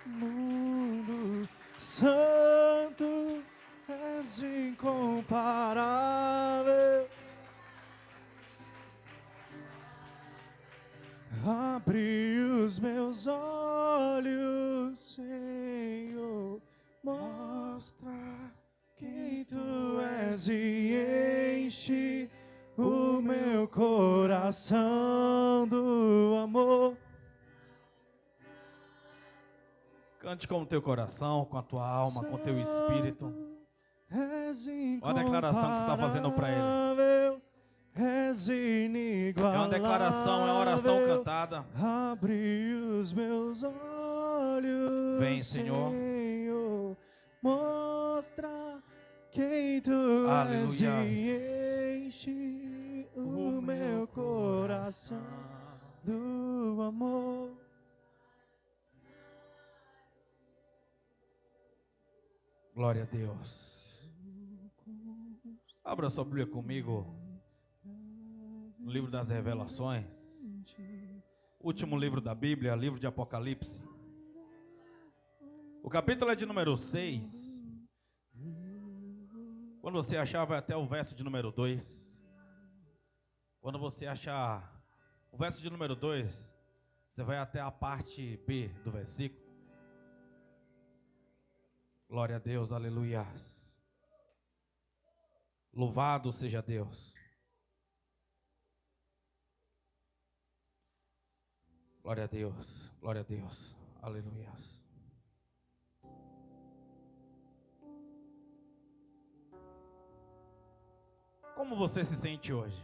mundo. Santo, és incomparável. Abre os meus olhos, Senhor, mostra quem Tu és e enche o meu coração do amor. Cante com o teu coração, com a tua alma, com o teu espírito. Olha a declaração que você está fazendo para Ele. É uma declaração, é uma oração cantada. Abre os meus olhos, vem, Senhor. Mostra quem Tu és e enche o meu coração do amor. Glória a Deus. Abra sua Bíblia comigo no livro das Revelações, último livro da Bíblia, livro de Apocalipse. O capítulo é de número 6. Quando você achar, vai até o verso de número 2. Quando você achar o verso de número 2, você vai até a parte B do versículo. Glória a Deus, aleluia. Louvado seja Deus. Glória a Deus, aleluia. Como você se sente hoje?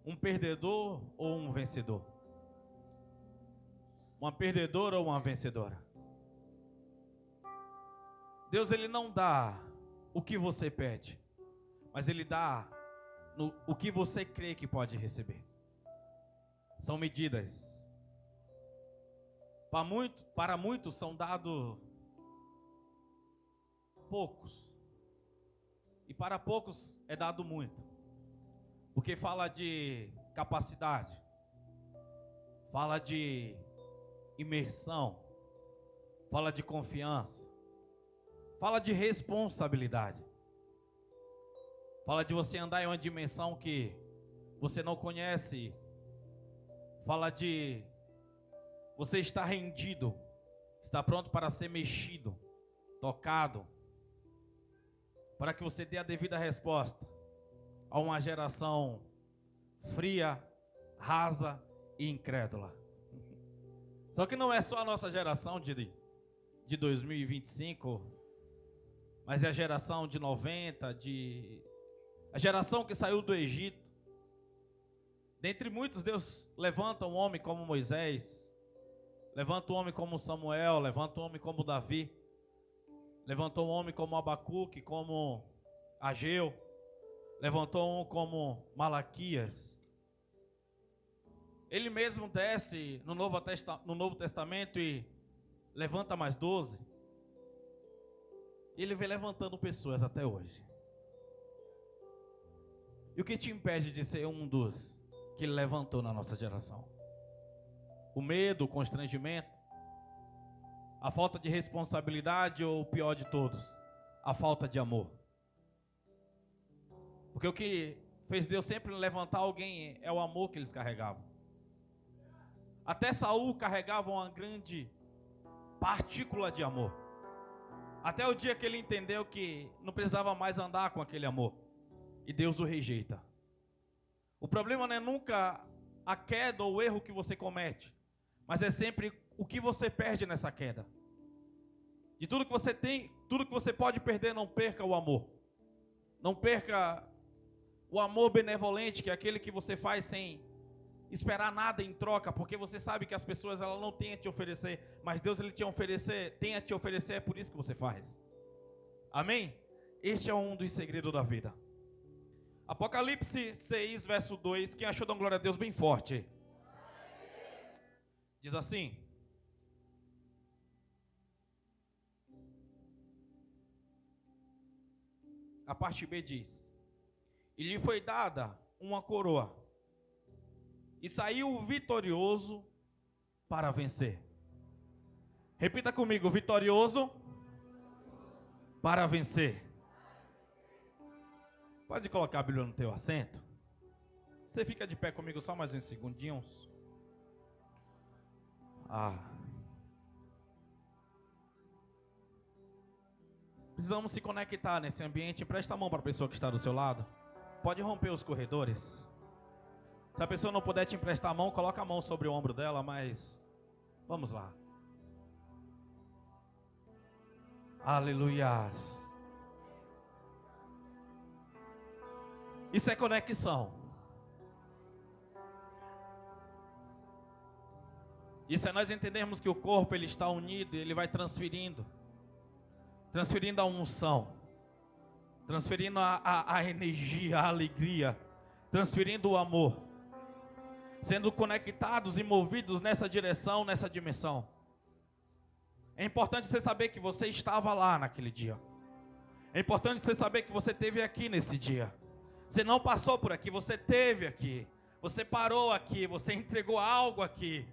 Um perdedor ou um vencedor? Uma perdedora ou uma vencedora? Deus, Ele não dá o que você pede, mas Ele dá o que você crê que pode receber. São medidas. Para muitos são dados poucos, e para poucos é dado muito, porque fala de capacidade, fala de imersão, fala de confiança, fala de responsabilidade, fala de você andar em uma dimensão que você não conhece, fala de você estar rendido, está pronto para ser mexido, tocado, para que você dê a devida resposta a uma geração fria, rasa e incrédula. Só que não é só a nossa geração de 2025, mas é a geração de 90, a geração que saiu do Egito. Dentre muitos, Deus levanta um homem como Moisés, levanta um homem como Samuel, levanta um homem como Davi, levantou um homem como Abacuque, como Ageu, levantou um como Malaquias. Ele mesmo desce no Novo Testamento e levanta mais 12. E ele vem levantando pessoas até hoje. E o que te impede de ser um dos que ele levantou na nossa geração? O medo, o constrangimento, a falta de responsabilidade ou o pior de todos, a falta de amor. Porque o que fez Deus sempre levantar alguém é o amor que eles carregavam. Até Saul carregava uma grande partícula de amor. Até o dia que ele entendeu que não precisava mais andar com aquele amor. E Deus o rejeita. O problema não é nunca a queda ou o erro que você comete, mas é sempre o que você perde nessa queda. De tudo que você tem, tudo que você pode perder, não perca o amor. Não perca o amor benevolente, que é aquele que você faz sem esperar nada em troca, porque você sabe que as pessoas elas não têm a te oferecer, mas Deus ele tem a te oferecer, é por isso que você faz. Amém? Este é um dos segredos da vida. Apocalipse 6, verso 2, quem achou, dá uma glória a Deus bem forte. Diz assim: a parte B diz: e lhe foi dada uma coroa, e saiu vitorioso para vencer. Repita comigo, vitorioso para vencer. Pode colocar a Bíblia no teu assento. Você fica de pé comigo só mais uns segundinhos. Precisamos se conectar nesse ambiente. Presta a mão para a pessoa que está do seu lado. Pode romper os corredores. Se a pessoa não puder te emprestar a mão, coloca a mão sobre o ombro dela, mas vamos lá. Aleluias. Isso é conexão. Isso é nós entendermos que o corpo ele está unido e ele vai transferindo a unção, transferindo a energia, a alegria, transferindo o amor, sendo conectados e movidos nessa direção, nessa dimensão. É importante você saber que você estava lá naquele dia. É importante você saber que você esteve aqui nesse dia. Você não passou por aqui, você esteve aqui. Você parou aqui, você entregou algo aqui.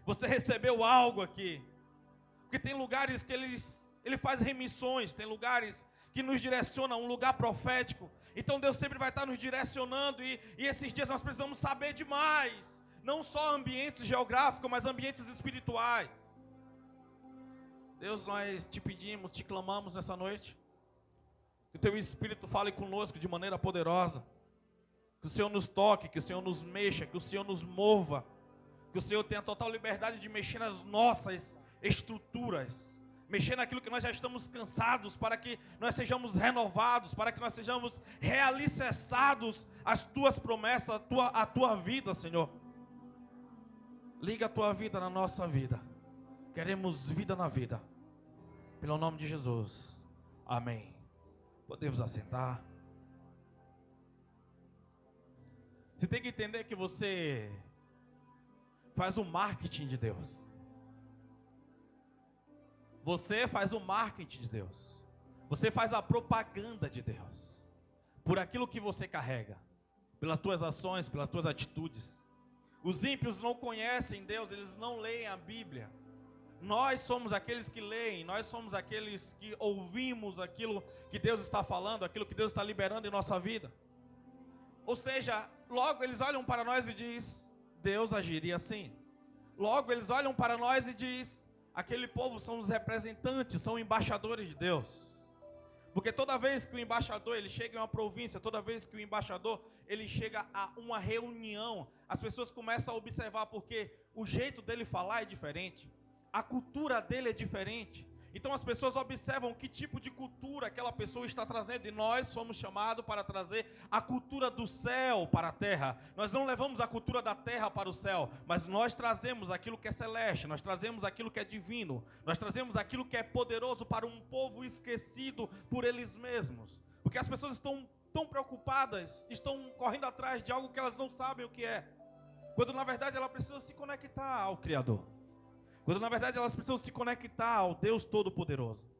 Você recebeu algo aqui. Porque tem lugares que ele faz remissões, tem lugares que nos direcionam, um lugar profético. Então Deus sempre vai estar nos direcionando e esses dias nós precisamos saber demais. Não só ambientes geográficos, mas ambientes espirituais. Deus, nós te pedimos, te clamamos nessa noite. Que o teu Espírito fale conosco de maneira poderosa. Que o Senhor nos toque, que o Senhor nos mexa, que o Senhor nos mova. Que o Senhor tenha total liberdade de mexer nas nossas estruturas. Mexer naquilo que nós já estamos cansados, para que nós sejamos renovados, para que nós sejamos realicerçados às tuas promessas, a tua vida, Senhor. Liga a tua vida na nossa vida. Queremos vida na vida. Pelo nome de Jesus. Amém. Podemos assentar. Você tem que entender que você faz o marketing de Deus. Você faz o marketing de Deus. Você faz a propaganda de Deus. Por aquilo que você carrega. Pelas tuas ações, pelas tuas atitudes. Os ímpios não conhecem Deus, eles não leem a Bíblia. Nós somos aqueles que leem, nós somos aqueles que ouvimos aquilo que Deus está falando, aquilo que Deus está liberando em nossa vida. Ou seja, logo eles olham para nós e dizem, Deus agiria assim. Logo eles olham para nós e dizem, aquele povo são os representantes, são embaixadores de Deus. Porque toda vez que o embaixador ele chega em uma província, toda vez que o embaixador ele chega a uma reunião, as pessoas começam a observar porque o jeito dele falar é diferente. A cultura dele é diferente. Então as pessoas observam que tipo de cultura aquela pessoa está trazendo. E nós somos chamados para trazer a cultura do céu para a terra. Nós não levamos a cultura da terra para o céu, mas nós trazemos aquilo que é celeste. Nós trazemos aquilo que é divino. Nós trazemos aquilo que é poderoso para um povo esquecido por eles mesmos. Porque as pessoas estão tão preocupadas, estão correndo atrás de algo que elas não sabem o que é. Quando na verdade ela precisa se conectar ao Criador. Quando na verdade elas precisam se conectar ao Deus Todo-Poderoso.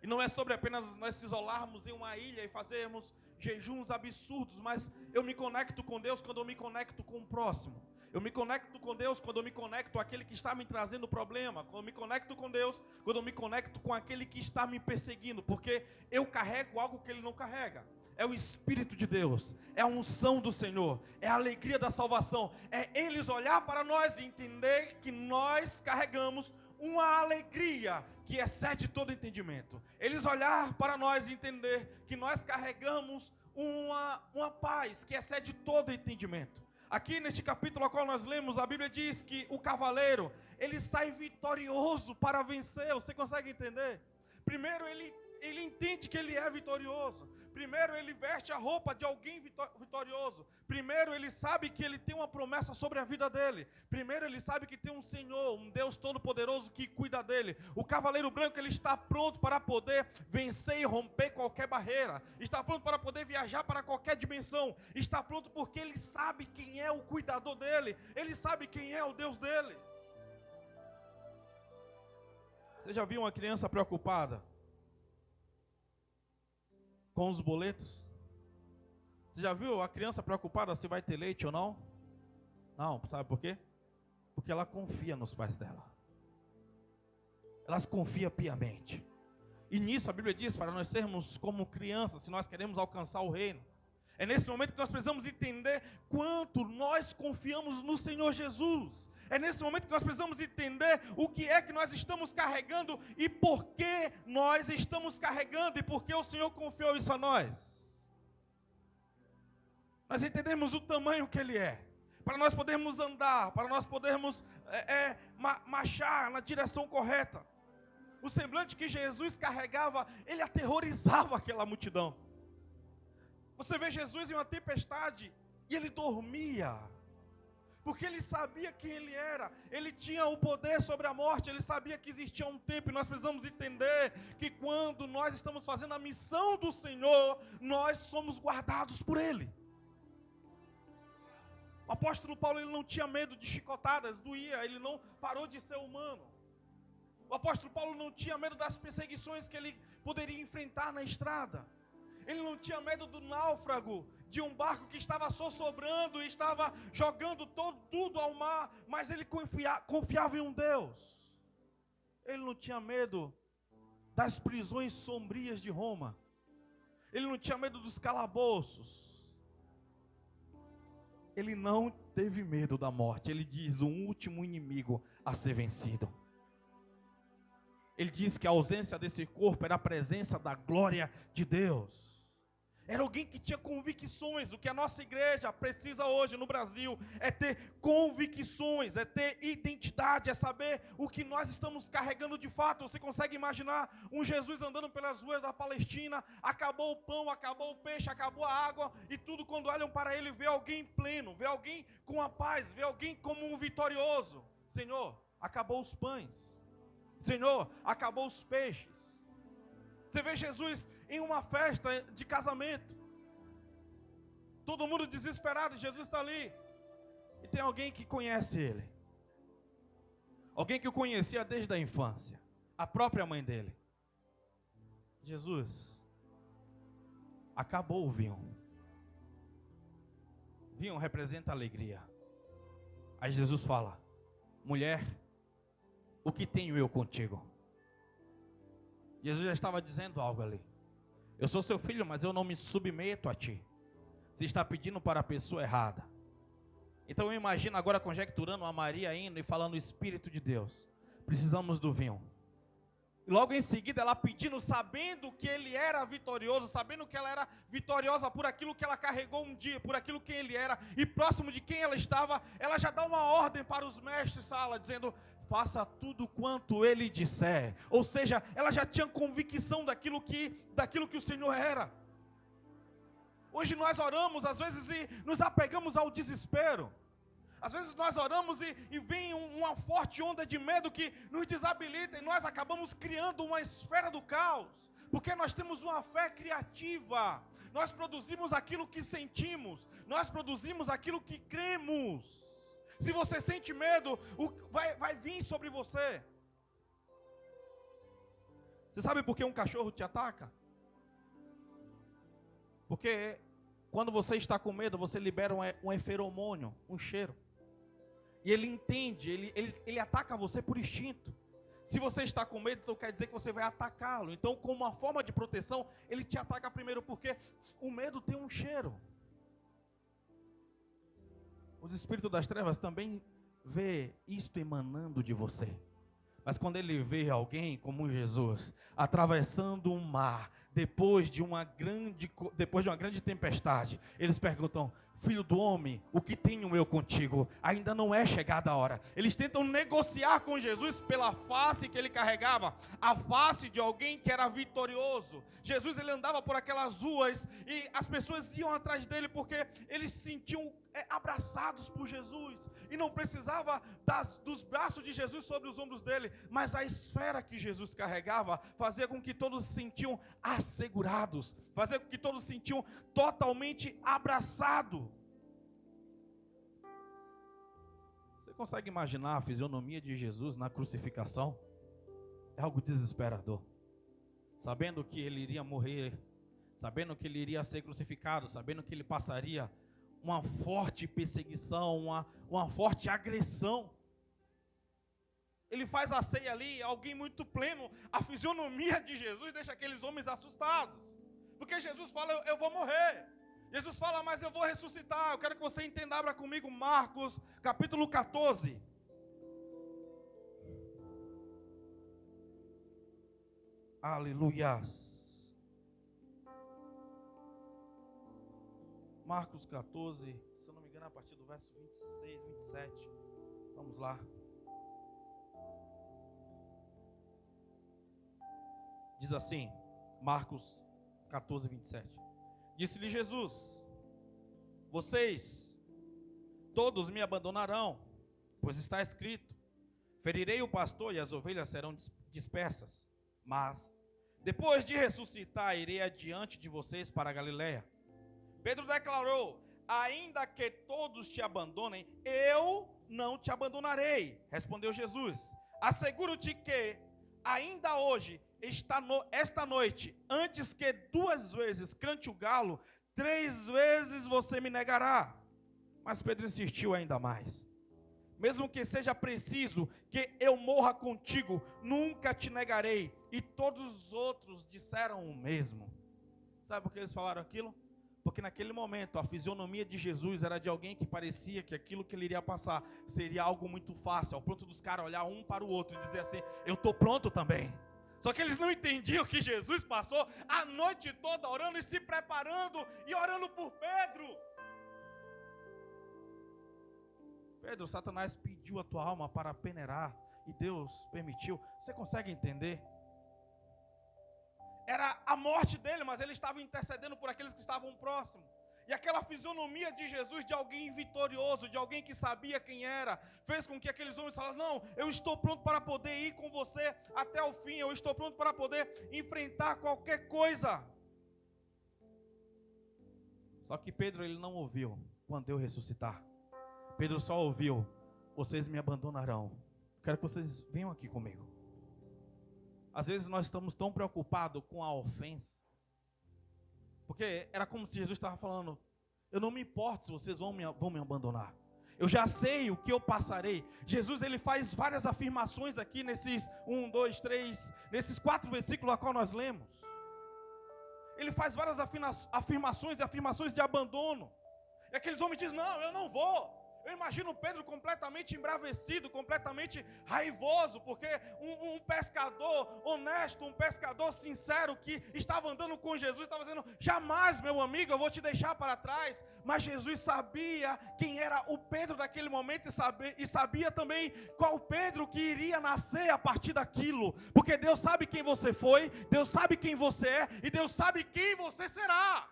E não é sobre apenas nós se isolarmos em uma ilha e fazermos jejuns absurdos, mas eu me conecto com Deus quando eu me conecto com o próximo. Eu me conecto com Deus quando eu me conecto àquele que está me trazendo problema. Quando eu me conecto com Deus, quando eu me conecto com aquele que está me perseguindo. Porque eu carrego algo que ele não carrega. É o Espírito de Deus, é a unção do Senhor, é a alegria da salvação. É eles olhar para nós e entender que nós carregamos uma alegria que excede todo entendimento. Eles olhar para nós e entender que nós carregamos uma paz que excede todo entendimento. Aqui neste capítulo ao qual nós lemos, a Bíblia diz que o cavaleiro, ele sai vitorioso para vencer. Você consegue entender? Primeiro ele entende que ele é vitorioso. Primeiro ele veste a roupa de alguém vitorioso. Primeiro ele sabe que ele tem uma promessa sobre a vida dele. Primeiro ele sabe que tem um Senhor, um Deus Todo-Poderoso que cuida dele. O cavaleiro branco ele está pronto para poder vencer e romper qualquer barreira. Está pronto para poder viajar para qualquer dimensão. Está pronto porque ele sabe quem é o cuidador dele. Ele sabe quem é o Deus dele. Você já viu uma criança preocupada com os boletos? Você já viu a criança preocupada se vai ter leite ou não? Não, sabe por quê? Porque ela confia nos pais dela. elas confiam piamente. E nisso a Bíblia diz para nós sermos como crianças, se nós queremos alcançar o reino. É nesse momento que nós precisamos entender quanto nós confiamos no Senhor Jesus. É nesse momento que nós precisamos entender o que é que nós estamos carregando e por que nós estamos carregando e por que o Senhor confiou isso a nós. Nós entendemos o tamanho que Ele é, para nós podermos andar, para nós podermos marchar na direção correta. O semblante que Jesus carregava, ele aterrorizava aquela multidão. Você vê Jesus em uma tempestade e ele dormia, porque ele sabia quem ele era, ele tinha o poder sobre a morte, ele sabia que existia um tempo, e nós precisamos entender que quando nós estamos fazendo a missão do Senhor, nós somos guardados por Ele. O apóstolo Paulo, ele não tinha medo de chicotadas, doía, ele não parou de ser humano. O apóstolo Paulo não tinha medo das perseguições que ele poderia enfrentar na estrada. Ele não tinha medo do náufrago, de um barco que estava sossobrando e estava jogando tudo ao mar, mas ele confiava em um Deus. Ele não tinha medo das prisões sombrias de Roma. Ele não tinha medo dos calabouços. Ele não teve medo da morte. Ele diz, o último inimigo a ser vencido. Ele diz que a ausência desse corpo era a presença da glória de Deus. Era alguém que tinha convicções. O que a nossa igreja precisa hoje no Brasil é ter convicções, é ter identidade, é saber o que nós estamos carregando de fato. Você consegue imaginar um Jesus andando pelas ruas da Palestina, acabou o pão, acabou o peixe, acabou a água, e tudo quando olham para ele, vê alguém pleno, vê alguém com a paz, vê alguém como um vitorioso. Senhor, acabou os pães. Senhor, acabou os peixes. Você vê Jesus em uma festa de casamento, todo mundo desesperado, Jesus está ali, e tem alguém que conhece Ele, alguém que o conhecia desde a infância, a própria mãe dele. Jesus, acabou o vinho. Vinho representa alegria. Aí Jesus fala, mulher, o que tenho eu contigo? Jesus já estava dizendo algo ali. Eu sou seu filho, mas eu não me submeto a ti. Você está pedindo para a pessoa errada. Então eu imagino agora conjecturando a Maria indo e falando, Espírito de Deus, precisamos do vinho. E logo em seguida ela pedindo, sabendo que ele era vitorioso, sabendo que ela era vitoriosa por aquilo que ela carregou um dia, por aquilo que ele era, e próximo de quem ela estava, ela já dá uma ordem para os mestres, sala, dizendo, faça tudo quanto ele disser. Ou seja, ela já tinha convicção daquilo que o Senhor era. Hoje nós oramos às vezes e nos apegamos ao desespero. Às vezes nós oramos e vem uma forte onda de medo que nos desabilita, e nós acabamos criando uma esfera do caos, porque nós temos uma fé criativa. Nós produzimos aquilo que sentimos, nós produzimos aquilo que cremos. Se você sente medo, vai vir sobre você. Você sabe por que um cachorro te ataca? Porque quando você está com medo, você libera um feromônio, um cheiro. E ele entende, ele ataca você por instinto. Se você está com medo, então quer dizer que você vai atacá-lo. Então, como uma forma de proteção, ele te ataca primeiro, porque o medo tem um cheiro. Os espíritos das trevas também vê isto emanando de você. Mas quando ele vê alguém como Jesus atravessando um mar, depois de uma grande tempestade, eles perguntam, filho do homem, o que tenho eu contigo? Ainda não é chegada a hora. Eles tentam negociar com Jesus pela face que ele carregava, a face de alguém que era vitorioso. Jesus, ele andava por aquelas ruas e as pessoas iam atrás dele porque eles se sentiam abraçados por Jesus, e não precisava dos braços de Jesus sobre os ombros dele, mas a esfera que Jesus carregava fazia com que todos se sentiam assegurados, fazia com que todos se sentiam totalmente abraçados. Você consegue imaginar a fisionomia de Jesus na crucificação? É algo desesperador, sabendo que ele iria morrer, sabendo que ele iria ser crucificado, sabendo que ele passaria uma forte perseguição, uma forte agressão. ele faz a ceia ali, alguém muito pleno, a fisionomia de Jesus deixa aqueles homens assustados. Porque Jesus fala, eu vou morrer. Jesus fala, mas eu vou ressuscitar. Eu quero que você entenda, abra comigo Marcos, capítulo 14. Aleluias. Marcos 14, se eu não me engano, a partir do verso 26, 27. Vamos lá. Diz assim, Marcos 14, 27. Disse-lhe Jesus: vocês todos me abandonarão, pois está escrito: ferirei o pastor e as ovelhas serão dispersas. Mas, depois de ressuscitar, irei adiante de vocês para a Galiléia. Pedro declarou: ainda que todos te abandonem, eu não te abandonarei. Respondeu Jesus: asseguro-te que, ainda hoje, esta noite, antes que 2 vezes cante o galo, 3 vezes você me negará. Mas Pedro insistiu ainda mais: mesmo que seja preciso que eu morra contigo, nunca te negarei. E todos os outros disseram o mesmo. Sabe por que eles falaram aquilo? Porque naquele momento a fisionomia de Jesus era de alguém que parecia que aquilo que ele iria passar seria algo muito fácil, ao ponto dos caras olhar um para o outro e dizer assim: eu estou pronto também. Só que eles não entendiam que Jesus passou a noite toda orando e se preparando e orando por Pedro. Pedro, Satanás pediu a tua alma para peneirar e Deus permitiu. Você consegue entender? Era a morte dele, mas ele estava intercedendo por aqueles que estavam próximos. E aquela fisionomia de Jesus, de alguém vitorioso, de alguém que sabia quem era, fez com que aqueles homens falassem: não, eu estou pronto para poder ir com você até o fim, eu estou pronto para poder enfrentar qualquer coisa. Só que Pedro, ele não ouviu quando eu ressuscitar. Pedro só ouviu: vocês me abandonarão. Quero que vocês venham aqui comigo. Às vezes nós estamos tão preocupados com a ofensa, porque era como se Jesus estava falando: eu não me importo se vocês vão me abandonar. Eu já sei o que eu passarei. Jesus, ele faz várias afirmações aqui nesses 1, 2, 3, nesses 4 versículos a qual nós lemos. Ele faz várias afirmações e afirmações de abandono. E aqueles homens dizem: não, eu não vou. Eu imagino Pedro completamente embravecido, completamente raivoso, porque um pescador honesto, um pescador sincero que estava andando com Jesus, estava dizendo: jamais, meu amigo, eu vou te deixar para trás. Mas Jesus sabia quem era o Pedro daquele momento e sabia também qual Pedro que iria nascer a partir daquilo, porque Deus sabe quem você foi, Deus sabe quem você é e Deus sabe quem você será.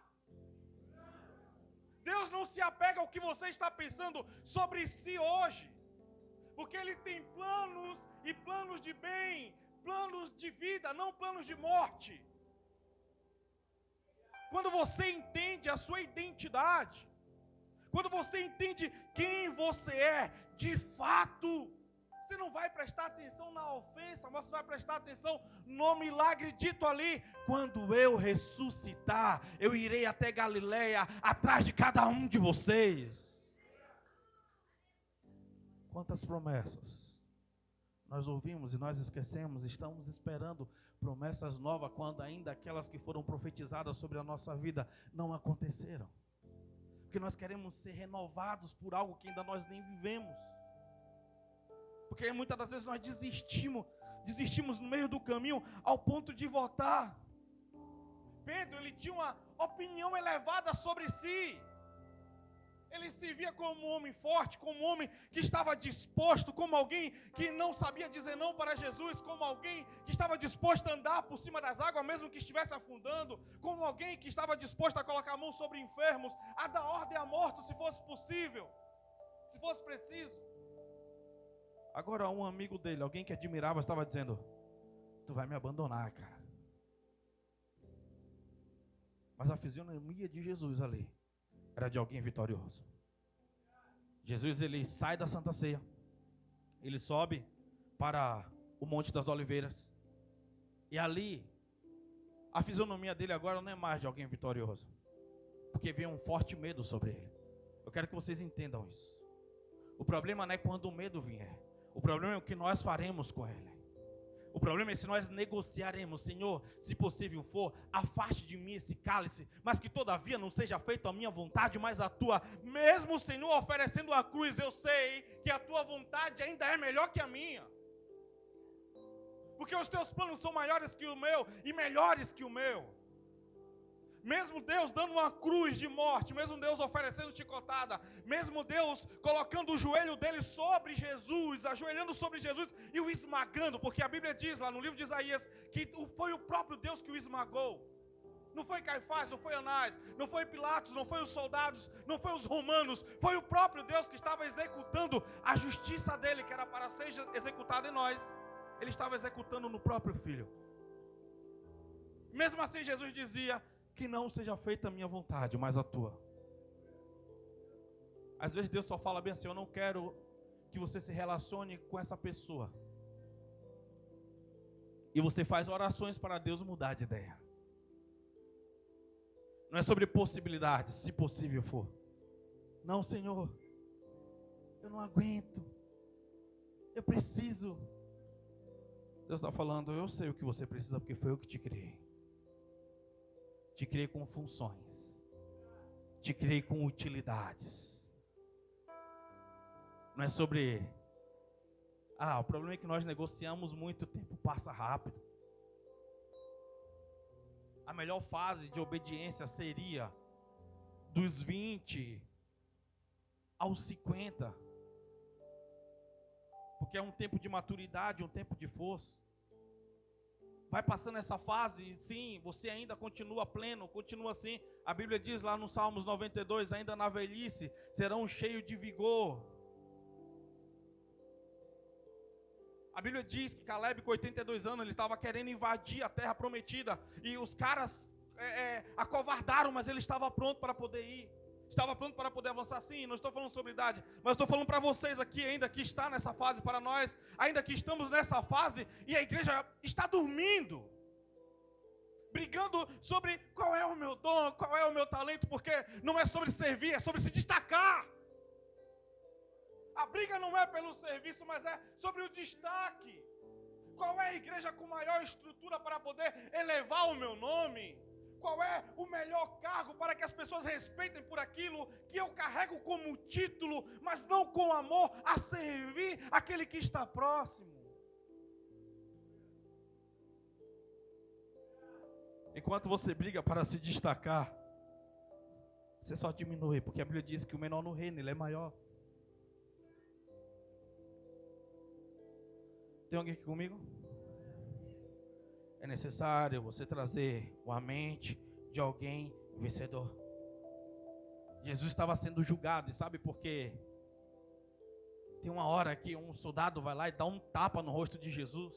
Deus não se apega ao que você está pensando sobre si hoje, porque Ele tem planos e planos de bem, planos de vida, não planos de morte. Quando você entende a sua identidade, quando você entende quem você é, de fato, você não vai prestar atenção na ofensa, mas você vai prestar atenção no milagre dito ali: quando eu ressuscitar, eu irei até Galiléia, atrás de cada um de vocês. Quantas promessas nós ouvimos e nós esquecemos, estamos esperando promessas novas, quando ainda aquelas que foram profetizadas sobre a nossa vida não aconteceram. Porque nós queremos ser renovados por algo que ainda nós nem vivemos. Porque muitas das vezes nós desistimos no meio do caminho, ao ponto de voltar. Pedro, ele tinha uma opinião elevada sobre si. Ele se via como um homem forte, como um homem que estava disposto, como alguém que não sabia dizer não para Jesus, como alguém que estava disposto a andar por cima das águas, mesmo que estivesse afundando, como alguém que estava disposto a colocar a mão sobre enfermos, a dar ordem a mortos, se fosse possível, se fosse preciso. Agora um amigo dele, alguém que admirava, estava dizendo: tu vai me abandonar, cara. Mas a fisionomia de Jesus ali era de alguém vitorioso. Jesus, ele sai da Santa Ceia, ele sobe para o Monte das Oliveiras, e ali a fisionomia dele agora não é mais de alguém vitorioso, porque vem um forte medo sobre ele. Eu quero que vocês entendam isso. O problema não é quando o medo vier. O problema é o que nós faremos com ele. O problema é se nós negociaremos: Senhor, se possível for, afaste de mim esse cálice, mas que todavia não seja feita a minha vontade, mas a tua. Mesmo o Senhor oferecendo a cruz, eu sei que a tua vontade ainda é melhor que a minha. Porque os teus planos são maiores que o meu e melhores que o meu. Mesmo Deus dando uma cruz de morte, mesmo Deus oferecendo chicotada, mesmo Deus colocando o joelho dele sobre Jesus, ajoelhando sobre Jesus e o esmagando, porque a Bíblia diz lá no livro de Isaías que foi o próprio Deus que o esmagou. Não foi Caifás, não foi Anás, não foi Pilatos, não foi os soldados, não foi os romanos, foi o próprio Deus que estava executando a justiça dele, que era para ser executada em nós. Ele estava executando no próprio Filho. Mesmo assim Jesus dizia: que não seja feita a minha vontade, mas a tua. Às vezes Deus só fala bem assim: eu não quero que você se relacione com essa pessoa. E você faz orações para Deus mudar de ideia. Não é sobre possibilidades, se possível for. Não, Senhor, eu não aguento. Eu preciso. Deus está falando: eu sei o que você precisa, porque foi eu que te criei. Te criei com funções. Te criei com utilidades. Não é sobre... o problema é que nós negociamos muito, o tempo passa rápido. A melhor fase de obediência seria dos 20 aos 50. Porque é um tempo de maturidade, um tempo de força. Vai passando essa fase, sim, você ainda continua pleno, continua assim. A Bíblia diz lá no Salmos 92, ainda na velhice serão cheios de vigor. A Bíblia diz que Caleb, com 82 anos, ele estava querendo invadir a terra prometida. E os caras acovardaram, mas ele estava pronto para poder ir. Estava pronto para poder avançar. Sim, não estou falando sobre idade, mas estou falando para vocês aqui, ainda que está nessa fase, para nós, ainda que estamos nessa fase, e a igreja está dormindo, brigando sobre qual é o meu dom, qual é o meu talento, porque não é sobre servir, é sobre se destacar. A briga não é pelo serviço, mas é sobre o destaque. Qual é a igreja com maior estrutura para poder elevar o meu nome? Qual é o melhor cargo para que as pessoas respeitem por aquilo que eu carrego como título, mas não com amor a servir aquele que está próximo? Enquanto você briga para se destacar, você só diminui, porque a Bíblia diz que o menor no reino, ele é maior. Tem alguém aqui comigo? É necessário você trazer uma mente de alguém vencedor. Jesus estava sendo julgado, e sabe por quê? Tem uma hora que um soldado vai lá e dá um tapa no rosto de Jesus,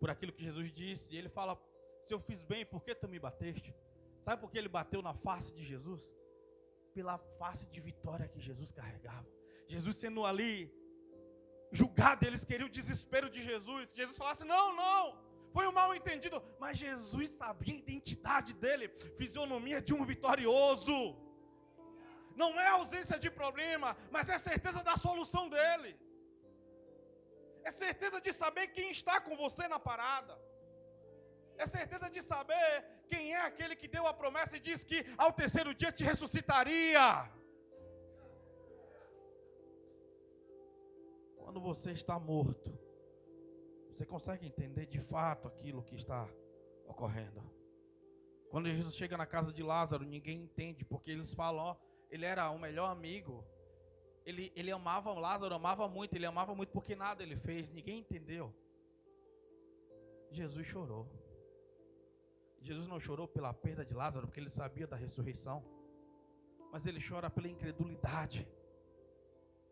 por aquilo que Jesus disse, e ele fala: se eu fiz bem, por que tu me bateste? Sabe por que ele bateu na face de Jesus? Pela face de vitória que Jesus carregava. Jesus sendo ali julgado, eles queriam o desespero de Jesus. Jesus falasse: não, foi um mal entendido. Mas Jesus sabia a identidade dele, fisionomia de um vitorioso. Não é ausência de problema, mas é certeza da solução dele. É certeza de saber quem está com você na parada. É certeza de saber quem é aquele que deu a promessa e disse que ao terceiro dia te ressuscitaria. Quando você está morto, você consegue entender de fato aquilo que está ocorrendo. Quando Jesus chega na casa de Lázaro, ninguém entende, porque eles falam: ele era o melhor amigo. Ele amava Lázaro, amava muito, ele amava muito porque nada ele fez, ninguém entendeu. Jesus chorou. Jesus não chorou pela perda de Lázaro, porque ele sabia da ressurreição, mas ele chora pela incredulidade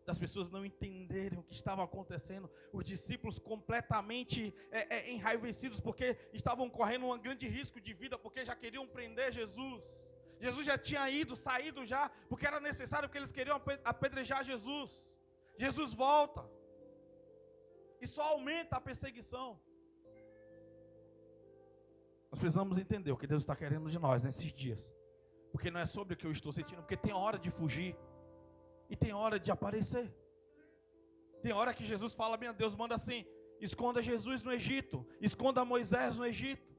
das pessoas não entenderem o que estava acontecendo. Os discípulos completamente enraivecidos, porque estavam correndo um grande risco de vida, porque já queriam prender Jesus. Jesus já tinha saído já, porque era necessário, porque eles queriam apedrejar Jesus. Jesus volta, e só aumenta a perseguição. Nós precisamos entender o que Deus está querendo de nós nesses dias, porque não é sobre o que eu estou sentindo, porque tem hora de fugir e tem hora de aparecer. Tem hora que Jesus fala, meu Deus, manda assim, esconda Jesus no Egito, esconda Moisés no Egito.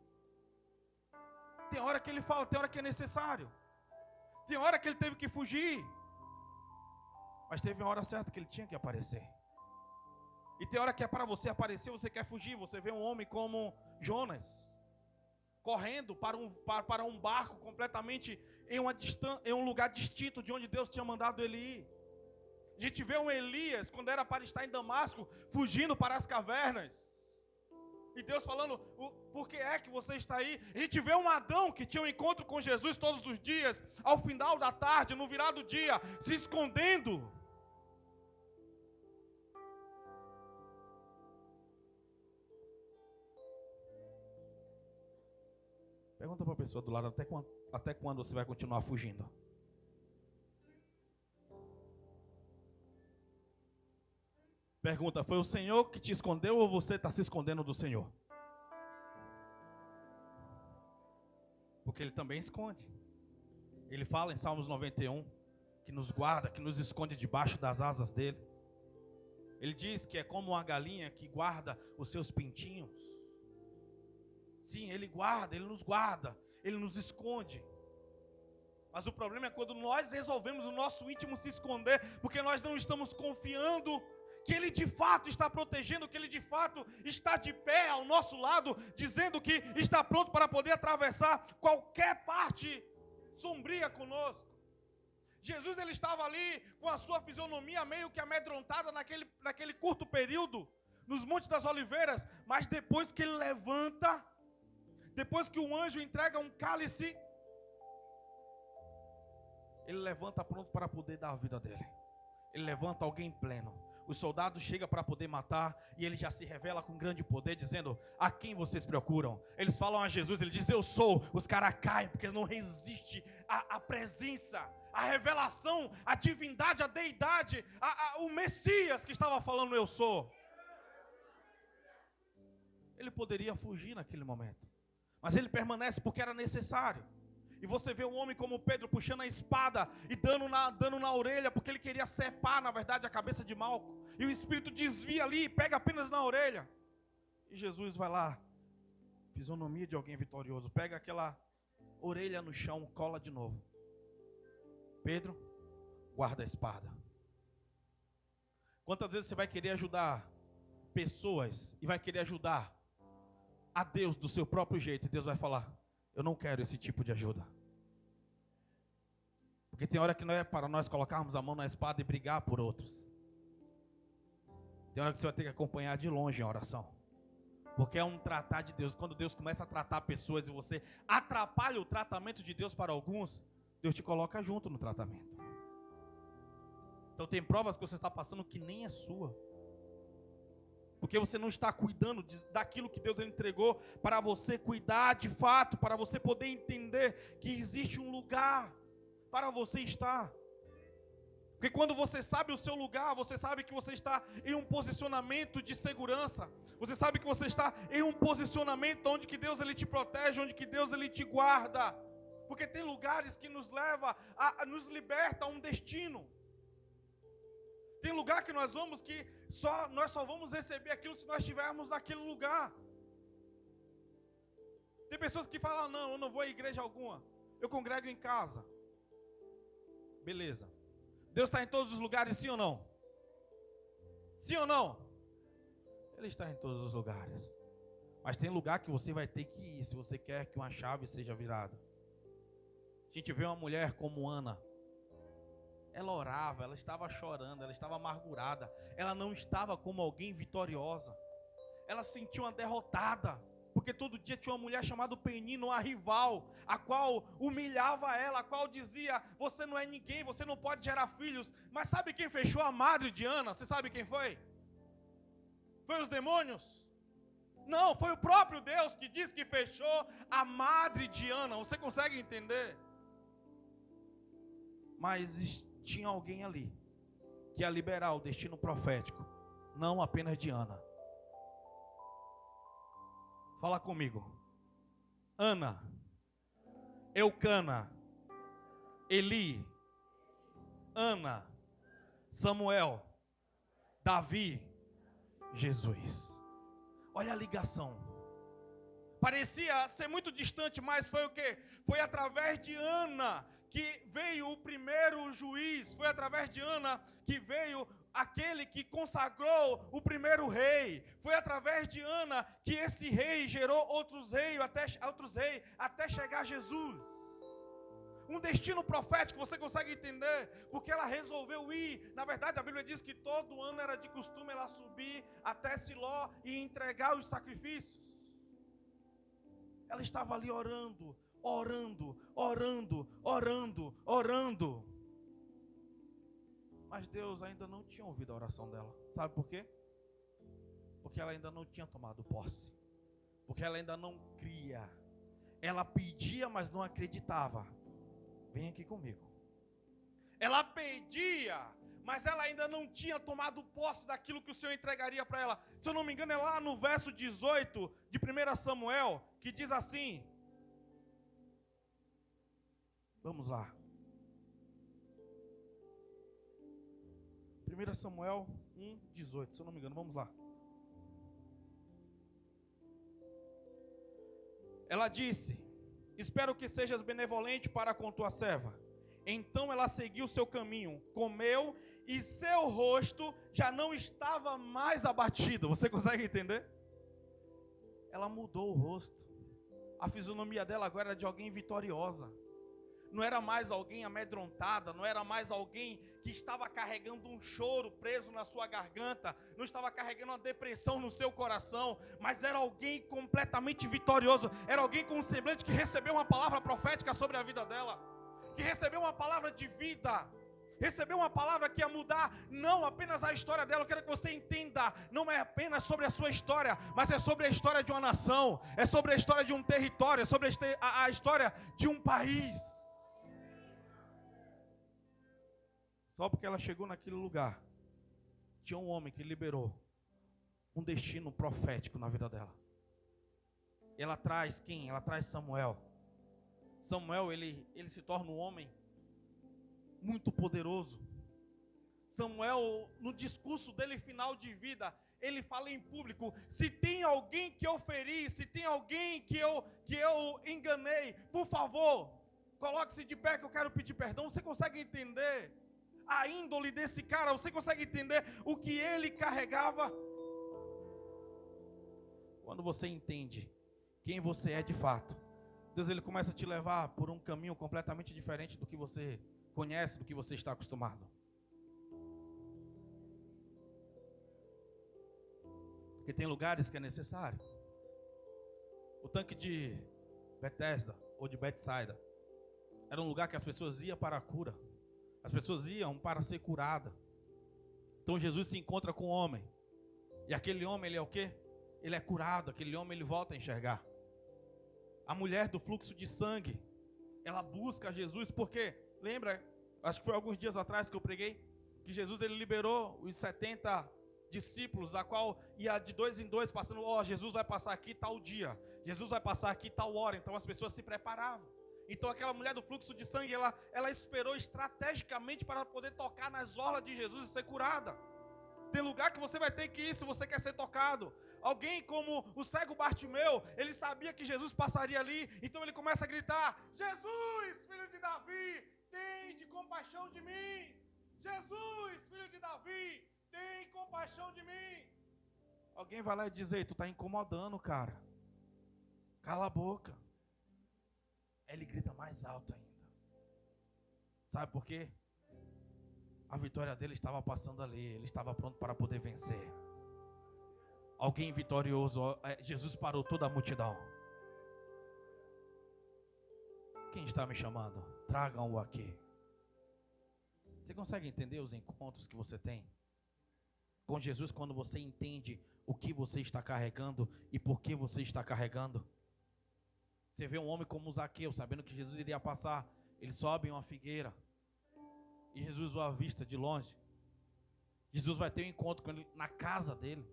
Tem hora que ele fala, tem hora que é necessário. Tem hora que ele teve que fugir. Mas teve uma hora certa que ele tinha que aparecer. E tem hora que é para você aparecer, você quer fugir. Você vê um homem como Jonas, correndo para um barco completamente em um lugar distinto de onde Deus tinha mandado ele ir. A gente vê um Elias, quando era para estar em Damasco, fugindo para as cavernas. E Deus falando, por que é que você está aí? A gente vê um Adão que tinha um encontro com Jesus todos os dias, ao final da tarde, no virar do dia, se escondendo. Pergunta para a pessoa do lado, até quando você vai continuar fugindo? Pergunta, foi o Senhor que te escondeu ou você está se escondendo do Senhor? Porque Ele também esconde. Ele fala em Salmos 91, que nos guarda, que nos esconde debaixo das asas dEle. Ele diz que é como uma galinha que guarda os seus pintinhos. Sim, Ele guarda, Ele nos guarda, Ele nos esconde. Mas o problema é quando nós resolvemos o nosso íntimo se esconder, porque nós não estamos confiando que Ele de fato está protegendo, que Ele de fato está de pé ao nosso lado, dizendo que está pronto para poder atravessar qualquer parte sombria conosco. Jesus, ele estava ali com a sua fisionomia meio que amedrontada naquele curto período, nos Montes das Oliveiras, mas depois que ele levanta, depois que o anjo entrega um cálice, ele levanta pronto para poder dar a vida dele. Ele levanta alguém pleno. Os soldados chegam para poder matar e ele já se revela com grande poder, dizendo, a quem vocês procuram? Eles falam a Jesus, ele diz, eu sou. Os caras caem porque não resiste à presença, à revelação, à divindade, à deidade, o Messias que estava falando, eu sou. Ele poderia fugir naquele momento, mas ele permanece porque era necessário. E você vê um homem como Pedro puxando a espada e dando na orelha, porque ele queria cebar, na verdade, a cabeça de Malco. E o Espírito desvia ali e pega apenas na orelha. E Jesus vai lá, fisionomia de alguém vitorioso, pega aquela orelha no chão, cola de novo. Pedro, guarda a espada. Quantas vezes você vai querer ajudar pessoas e vai querer ajudar a Deus do seu próprio jeito, e Deus vai falar, eu não quero esse tipo de ajuda. Porque tem hora que não é para nós colocarmos a mão na espada e brigar por outros. Tem hora que você vai ter que acompanhar de longe a oração. Porque é um tratar de Deus. Quando Deus começa a tratar pessoas e você atrapalha o tratamento de Deus para alguns, Deus te coloca junto no tratamento. Então tem provas que você está passando que nem é sua. Porque você não está cuidando daquilo que Deus entregou para você cuidar de fato, para você poder entender que existe um lugar para você estar. Porque quando você sabe o seu lugar, você sabe que você está em um posicionamento de segurança. Você sabe que você está em um posicionamento onde que Deus ele te protege, onde que Deus ele te guarda. Porque tem lugares que nos leva nos liberta a um destino. Tem lugar que nós vamos que nós só vamos receber aquilo se nós estivermos naquele lugar. Tem pessoas que falam, não, eu não vou à igreja alguma, eu congrego em casa. Beleza. Deus está em todos os lugares, sim ou não? Sim ou não? Ele está em todos os lugares. Mas tem lugar que você vai ter que ir, se você quer que uma chave seja virada. A gente vê uma mulher como Ana. Ela orava, ela estava chorando, ela estava amargurada. Ela não estava como alguém vitoriosa. Ela se sentia uma derrotada. Porque todo dia tinha uma mulher chamada Penina, uma rival, a qual humilhava ela, a qual dizia, você não é ninguém, você não pode gerar filhos. Mas sabe quem fechou a madre de Ana? Você sabe quem foi? Foi os demônios? Não, foi o próprio Deus que diz que fechou a madre de Ana. Você consegue entender? Mas tinha alguém ali que ia liberar o destino profético, não apenas de Ana. Fala comigo. Ana, Eucana, Eli, Ana, Samuel, Davi, Jesus. Olha a ligação. Parecia ser muito distante, mas foi o quê? Foi através de Ana que veio o primeiro juiz. Foi através de Ana que veio aquele que consagrou o primeiro rei. Foi através de Ana que esse rei gerou outros reis até chegar a Jesus. Um destino profético, você consegue entender? Porque ela resolveu ir. Na verdade, a Bíblia diz que todo ano era de costume ela subir até Siló e entregar os sacrifícios. Ela estava ali orando, orando, orando, orando, orando. Mas Deus ainda não tinha ouvido a oração dela. Sabe por quê? Porque ela ainda não tinha tomado posse. Porque ela ainda não cria. Ela pedia, mas não acreditava. Vem aqui comigo. Ela pedia, mas ela ainda não tinha tomado posse daquilo que o Senhor entregaria para ela. Se eu não me engano, é lá no verso 18 de 1 Samuel, que diz assim. Vamos lá. 1 Samuel 1:18, se eu não me engano, vamos lá. Ela disse: espero que sejas benevolente para com tua serva. Então ela seguiu seu caminho, comeu, e seu rosto já não estava mais abatido. Você consegue entender? Ela mudou o rosto. A fisionomia dela agora era de alguém vitoriosa. Não era mais alguém amedrontada, não era mais alguém que estava carregando um choro preso na sua garganta, não estava carregando uma depressão no seu coração, mas era alguém completamente vitorioso, era alguém com um semblante que recebeu uma palavra profética sobre a vida dela, que recebeu uma palavra de vida, recebeu uma palavra que ia mudar não apenas a história dela. Eu quero que você entenda, não é apenas sobre a sua história, mas é sobre a história de uma nação, é sobre a história de um território, é sobre a história de um país. Só porque ela chegou naquele lugar, tinha um homem que liberou um destino profético na vida dela. Ela traz quem? Ela traz Samuel. Samuel, ele se torna um homem muito poderoso. Samuel, no discurso dele final de vida, ele fala em público: se tem alguém que eu feri, se tem alguém que eu enganei, por favor, coloque-se de pé que eu quero pedir perdão. Você consegue entender a índole desse cara? Você consegue entender o que ele carregava? Quando você entende quem você é de fato, Deus, ele começa a te levar por um caminho completamente diferente do que você conhece, do que você está acostumado. Porque tem lugares que é necessário. O tanque de Bethesda ou de Betsaida era um lugar que as pessoas iam para a cura. As pessoas iam para ser curada. Então Jesus se encontra com um homem. E aquele homem, ele é o quê? Ele é curado. Aquele homem, ele volta a enxergar. A mulher do fluxo de sangue, ela busca Jesus porque, lembra, acho que foi alguns dias atrás que eu preguei, que Jesus, ele liberou os 70 discípulos, a qual ia de 2 em 2 passando, Jesus vai passar aqui tal dia, Jesus vai passar aqui tal hora. Então as pessoas se preparavam. Então aquela mulher do fluxo de sangue, ela esperou estrategicamente para poder tocar nas orlas de Jesus e ser curada. Tem lugar que você vai ter que ir se você quer ser tocado. Alguém como o cego Bartimeu, ele sabia que Jesus passaria ali, então ele começa a gritar: Jesus, filho de Davi, tem compaixão de mim. Jesus, filho de Davi, tem compaixão de mim. Alguém vai lá e diz: ei, tu está incomodando, cara. Cala a boca. Ele grita mais alto ainda. Sabe por quê? A vitória dele estava passando ali. Ele estava pronto para poder vencer. Alguém vitorioso. Jesus parou toda a multidão. Quem está me chamando? Tragam-o aqui. Você consegue entender os encontros que você tem com Jesus quando você entende o que você está carregando e por que você está carregando? Você vê um homem como Zaqueu, sabendo que Jesus iria passar, ele sobe em uma figueira e Jesus o avista de longe. Jesus vai ter um encontro com ele na casa dele.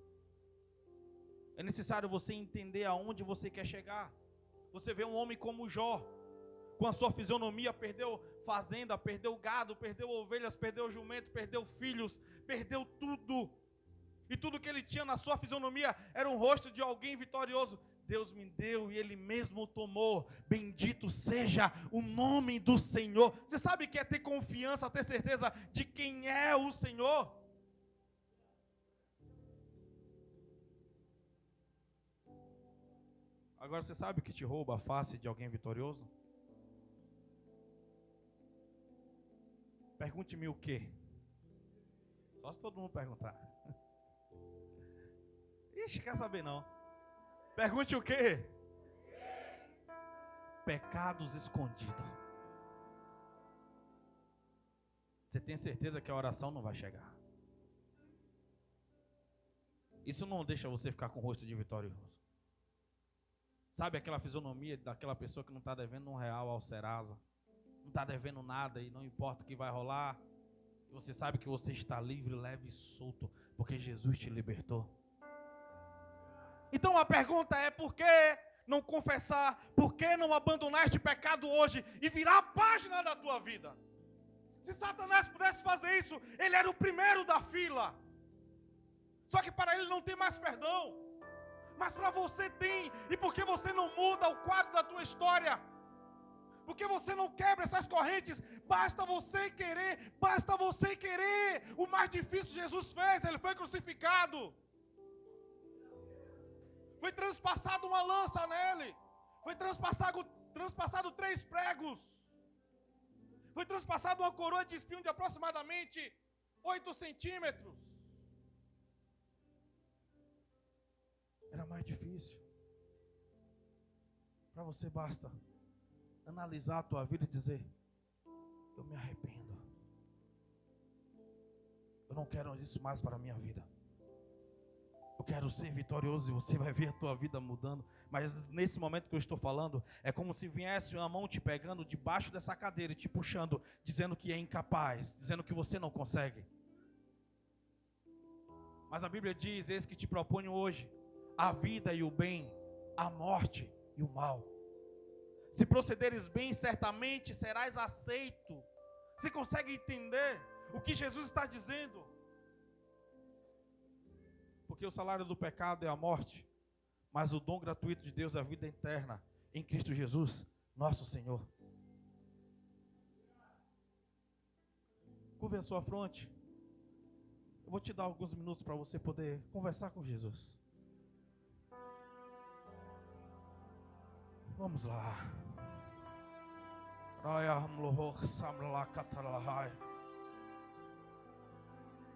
É necessário você entender aonde você quer chegar. Você vê um homem como Jó, com a sua fisionomia, perdeu fazenda, perdeu gado, perdeu ovelhas, perdeu jumento, perdeu filhos, perdeu tudo. E tudo que ele tinha na sua fisionomia era um rosto de alguém vitorioso. Deus me deu e Ele mesmo tomou. Bendito seja o nome do Senhor. Você sabe o que é ter confiança, ter certeza de quem é o Senhor? Agora você sabe o que te rouba a face de alguém vitorioso? Pergunte-me o quê? Só se todo mundo perguntar. Ixi, quer saber não. Pergunte o quê? Pecados escondidos. Você tem certeza que a oração não vai chegar? Isso não deixa você ficar com o rosto de vitorioso. Sabe aquela fisionomia daquela pessoa que não está devendo R$1 ao Serasa? Não está devendo nada e não importa o que vai rolar. E você sabe que você está livre, leve e solto, porque Jesus te libertou. Então a pergunta é: por que não confessar? Por que não abandonar este pecado hoje e virar a página da tua vida? Se Satanás pudesse fazer isso, ele era o primeiro da fila. Só que para ele não tem mais perdão. Mas para você tem. E por que você não muda o quadro da tua história? Porque você não quebra essas correntes? Basta você querer, basta você querer. O mais difícil Jesus fez, ele foi crucificado. Foi transpassado uma lança nele. Foi transpassado 3 pregos. Foi transpassado uma coroa de espinho de aproximadamente 8 centímetros. Era mais difícil. Para você basta analisar a tua vida e dizer: eu me arrependo. Eu não quero isso mais para a minha vida. Eu quero ser vitorioso e você vai ver a tua vida mudando. Mas nesse momento que eu estou falando, é como se viesse uma mão te pegando debaixo dessa cadeira e te puxando, dizendo que é incapaz, dizendo que você não consegue. Mas a Bíblia diz: eis que te proponho hoje a vida e o bem, a morte e o mal. Se procederes bem, certamente serás aceito. Você consegue entender o que Jesus está dizendo? Porque o salário do pecado é a morte, mas o dom gratuito de Deus é a vida eterna em Cristo Jesus, nosso Senhor. Curve a sua fronte. Eu vou te dar alguns minutos para você poder conversar com Jesus. Vamos lá.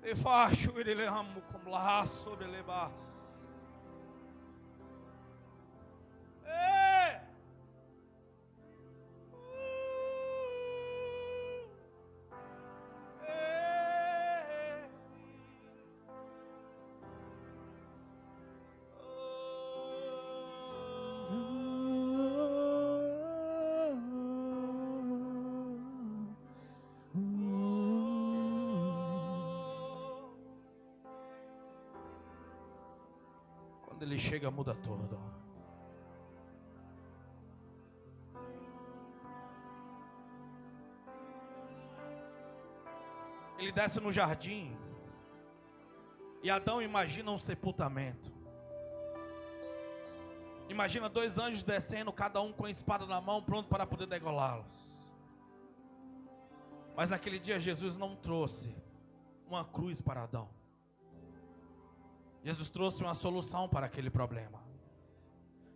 E faço ele amo como laço de lebas. Quando ele chega, muda tudo. Ele desce no jardim e Adão imagina um sepultamento. Imagina 2 anjos descendo, cada um com a espada na mão, pronto para poder degolá-los. Mas naquele dia Jesus não trouxe uma cruz para Adão. Jesus trouxe uma solução para aquele problema.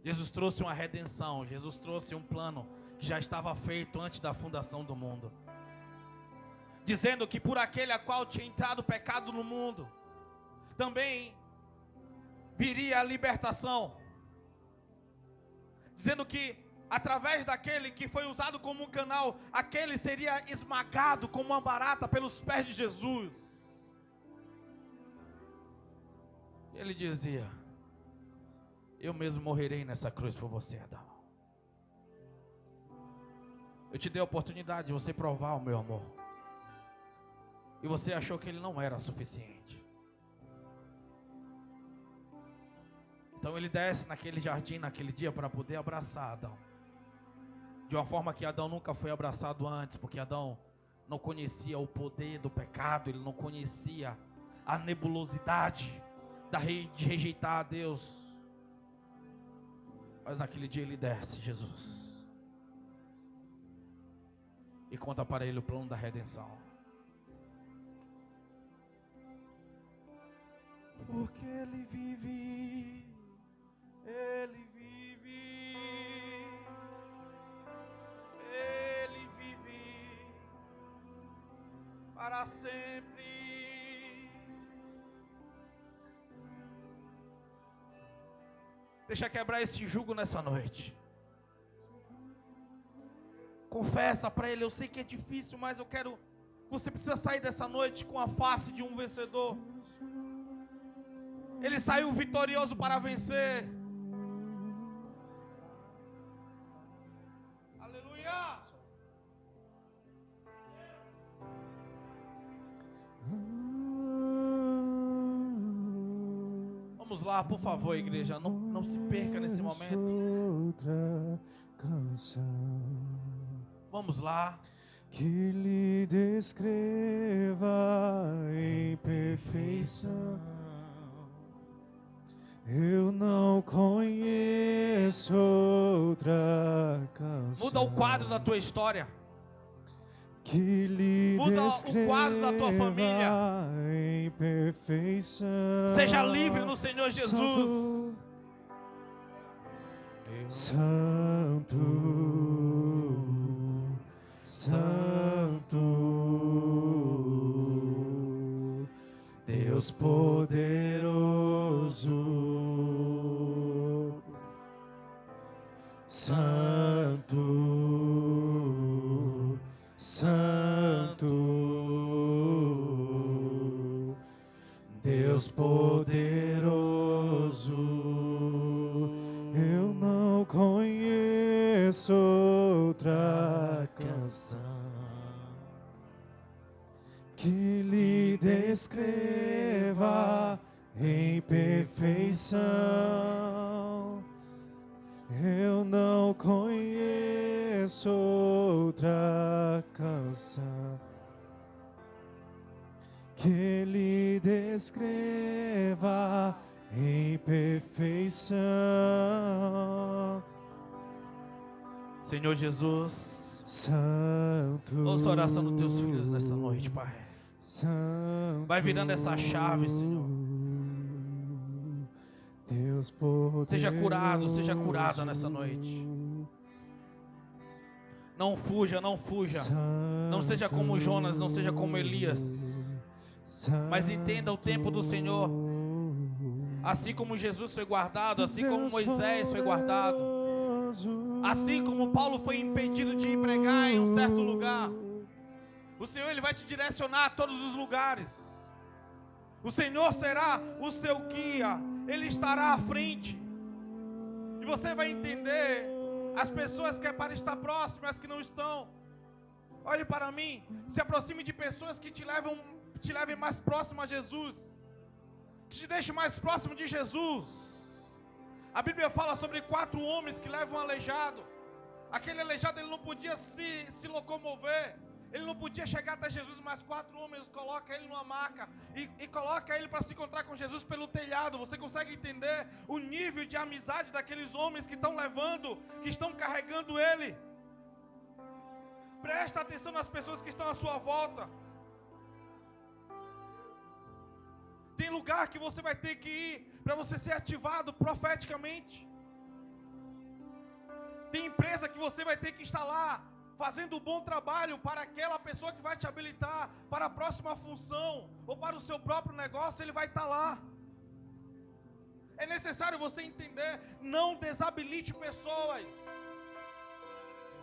Jesus trouxe uma redenção. Jesus trouxe um plano que já estava feito antes da fundação do mundo, dizendo que por aquele a qual tinha entrado o pecado no mundo, também viria a libertação. Dizendo que através daquele que foi usado como um canal, aquele seria esmagado como uma barata pelos pés de Jesus. Ele dizia: eu mesmo morrerei nessa cruz por você, Adão. Eu te dei a oportunidade de você provar o meu amor, e você achou que ele não era suficiente. Então ele desce naquele jardim naquele dia para poder abraçar Adão, de uma forma que Adão nunca foi abraçado antes, porque Adão não conhecia o poder do pecado, ele não conhecia a nebulosidade, de rejeitar a Deus. Mas naquele dia ele desce, Jesus, e conta para ele o plano da redenção. Porque ele vive, ele vive, ele vive para sempre. Deixa quebrar esse jugo nessa noite. Confessa para ele, eu sei que é difícil, mas você precisa sair dessa noite com a face de um vencedor. Ele saiu vitorioso para vencer. Aleluia! Vamos lá, por favor, igreja, não se perca nesse momento. Outra canção Vamos lá. que lhe descreva em perfeição. Eu não conheço outra canção. Muda o quadro da tua história. Que lhe Muda o descreva quadro da tua família. em perfeição. Seja livre no Senhor Jesus. Santo, Santo, Deus poderoso, Santo, Santo, Deus poderoso, eu não conheço outra canção que lhe descreva em perfeição. Eu não conheço outra canção que lhe descreva em perfeição. Senhor Jesus, Santo, ouça a oração dos teus filhos nessa noite, Pai. Santo, Vai virando essa chave, Senhor. Deus poderoso, Seja curado, seja curada nessa noite. Não fuja, não fuja. Não seja como Jonas, não seja como Elias. Mas entenda o tempo do Senhor. Assim como Jesus foi guardado, assim como Moisés foi guardado, assim como Paulo foi impedido de ir pregar em um certo lugar, o Senhor ele vai te direcionar a todos os lugares. O Senhor será o seu guia, Ele estará à frente. E você vai entender as pessoas que é para estar próximas, que não estão. Olhe para mim, se aproxime de pessoas que te levem mais próximo a Jesus, que te deixem mais próximo de Jesus. A Bíblia fala sobre 4 homens que levam um aleijado. Aquele aleijado ele não podia se locomover. Ele não podia chegar até Jesus, mas 4 homens colocam ele numa maca e colocam ele para se encontrar com Jesus pelo telhado. Você consegue entender o nível de amizade daqueles homens que estão levando, que estão carregando ele? Presta atenção nas pessoas que estão à sua volta. Tem lugar que você vai ter que ir para você ser ativado profeticamente. Tem empresa que você vai ter que estar lá fazendo um bom trabalho para aquela pessoa que vai te habilitar para a próxima função ou para o seu próprio negócio, ele vai estar lá. É necessário você entender, não desabilite pessoas.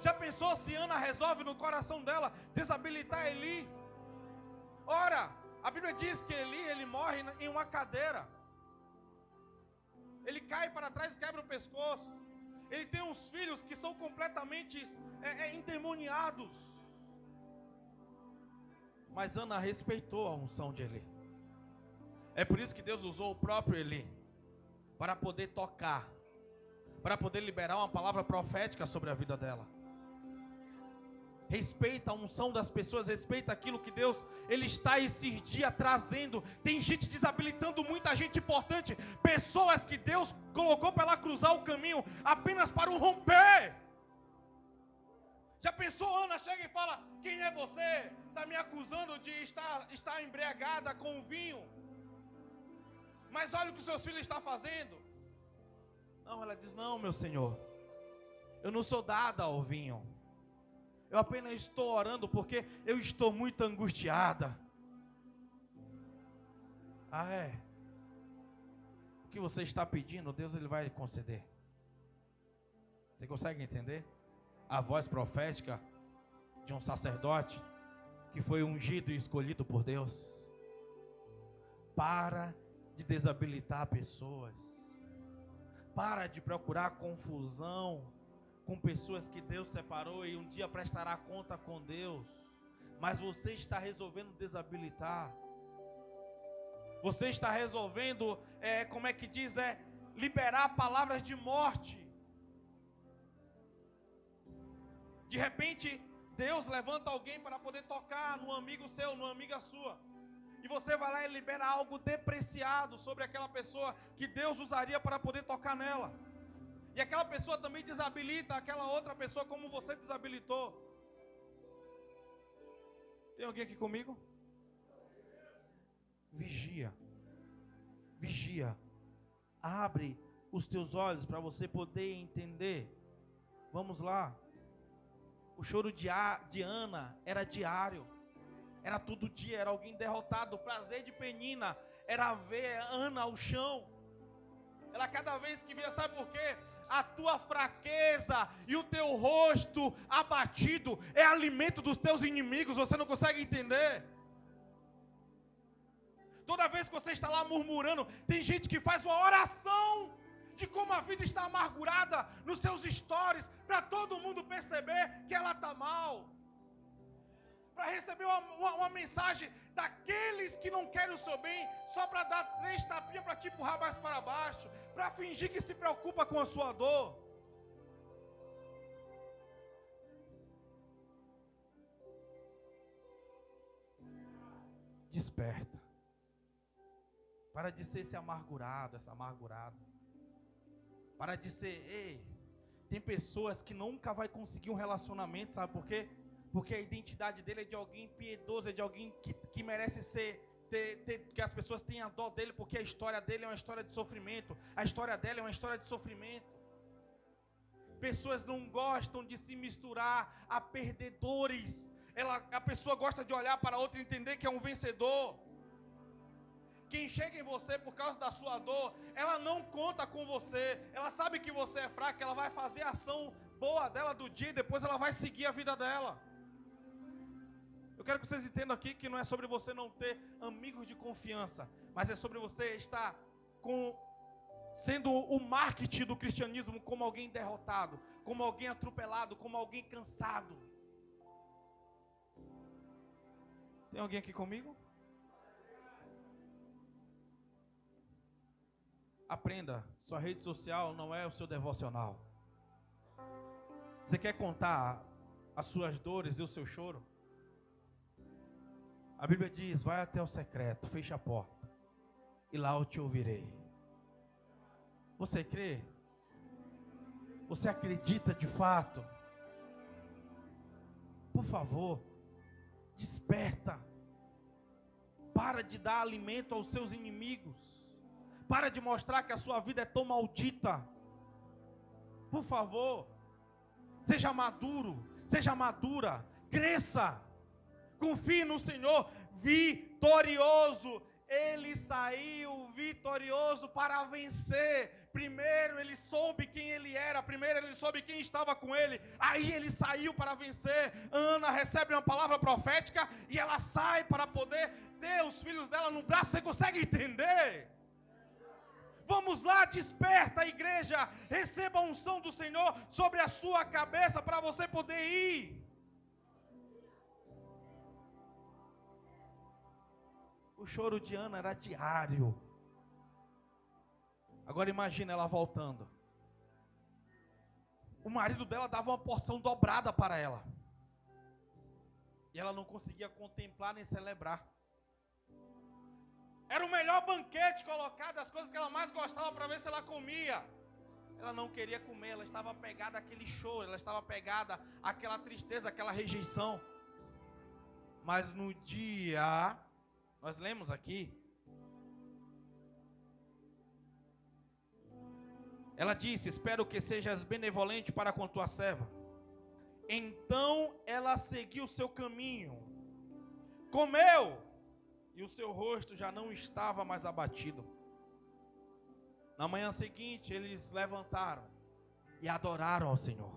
Já pensou se Ana resolve no coração dela desabilitar Eli? Ora, a Bíblia diz que ele morre em uma cadeira. Ele cai para trás e quebra o pescoço. Ele tem uns filhos que são completamente endemoniados. Mas Ana respeitou a unção de Eli. É por isso que Deus usou o próprio Eli para poder tocar, para poder liberar uma palavra profética sobre a vida dela. Respeita a unção das pessoas, respeita aquilo que Deus ele está esses dias trazendo. Tem gente desabilitando muita gente importante, pessoas que Deus colocou para ela cruzar o caminho apenas para um romper. Já pensou, Ana chega e fala: quem é você? Está me acusando de estar embriagada com o vinho. Mas olha o que os seus filhos estão fazendo. Não, ela diz: não, meu Senhor, eu não sou dada ao vinho. Eu apenas estou orando porque eu estou muito angustiada. Ah, é? O que você está pedindo, Deus ele vai conceder. Você consegue entender? A voz profética de um sacerdote que foi ungido e escolhido por Deus. Para de desabilitar pessoas. Para de procurar confusão com pessoas que Deus separou e um dia prestará conta com Deus. Mas você está resolvendo desabilitar. Você está resolvendo, como é que diz, liberar palavras de morte. De repente, Deus levanta alguém para poder tocar num amigo seu, numa amiga sua. E você vai lá e libera algo depreciado sobre aquela pessoa que Deus usaria para poder tocar nela. E aquela pessoa também desabilita aquela outra pessoa como você desabilitou. Tem alguém aqui comigo? Vigia. Vigia. Abre os teus olhos para você poder entender. Vamos lá. O choro de Ana era diário. Era todo dia, era alguém derrotado. O prazer de Penina era ver Ana ao chão. Ela cada vez que via, sabe por quê? A tua fraqueza e o teu rosto abatido é alimento dos teus inimigos. Você não consegue entender? Toda vez que você está lá murmurando, tem gente que faz uma oração de como a vida está amargurada nos seus stories, para todo mundo perceber que ela está mal. Para receber uma mensagem daqueles que não querem o seu bem, só para dar 3 tapinhas para te empurrar mais para baixo, para fingir que se preocupa com a sua dor. Desperta. Para de ser esse amargurado, essa amargurada. Para de ser, tem pessoas que nunca vai conseguir um relacionamento, sabe por quê? Porque a identidade dele é de alguém piedoso, é de alguém que merece que as pessoas tenham dó dele, porque a história dele é uma história de sofrimento, a história dela é uma história de sofrimento. Pessoas não gostam de se misturar a perdedores. A pessoa gosta de olhar para outra e entender que é um vencedor. Quem chega em você por causa da sua dor, ela não conta com você, ela sabe que você é fraco, ela vai fazer a ação boa dela do dia e depois ela vai seguir a vida dela. Eu quero que vocês entendam aqui que não é sobre você não ter amigos de confiança, mas é sobre você estar sendo o marketing do cristianismo como alguém derrotado, como alguém atropelado, como alguém cansado. Tem alguém aqui comigo? Aprenda, sua rede social não é o seu devocional. Você quer contar as suas dores e o seu choro? A Bíblia diz: vai até o secreto, fecha a porta, e lá eu te ouvirei. Você crê? Você acredita de fato? Por favor, desperta. Para de dar alimento aos seus inimigos. Para de mostrar que a sua vida é tão maldita. Por favor, seja maduro, seja madura, cresça. Confie no Senhor, vitorioso. Ele saiu vitorioso para vencer. Primeiro ele soube quem ele era, primeiro ele soube quem estava com ele, aí ele saiu para vencer. Ana recebe uma palavra profética e ela sai para poder ter os filhos dela no braço. Você consegue entender? Vamos lá, desperta a igreja, receba a unção do Senhor sobre a sua cabeça para você poder ir. O choro de Ana era diário. Agora imagina ela voltando. O marido dela dava uma porção dobrada para ela. E ela não conseguia contemplar nem celebrar. Era o melhor banquete colocado, as coisas que ela mais gostava para ver se ela comia. Ela não queria comer, ela estava apegada àquele choro, ela estava apegada àquela tristeza, àquela rejeição. Mas no dia, nós lemos aqui, ela disse: espero que sejas benevolente para com tua serva. Então ela seguiu o seu caminho, comeu, e o seu rosto já não estava mais abatido. Na manhã seguinte, eles levantaram e adoraram ao Senhor.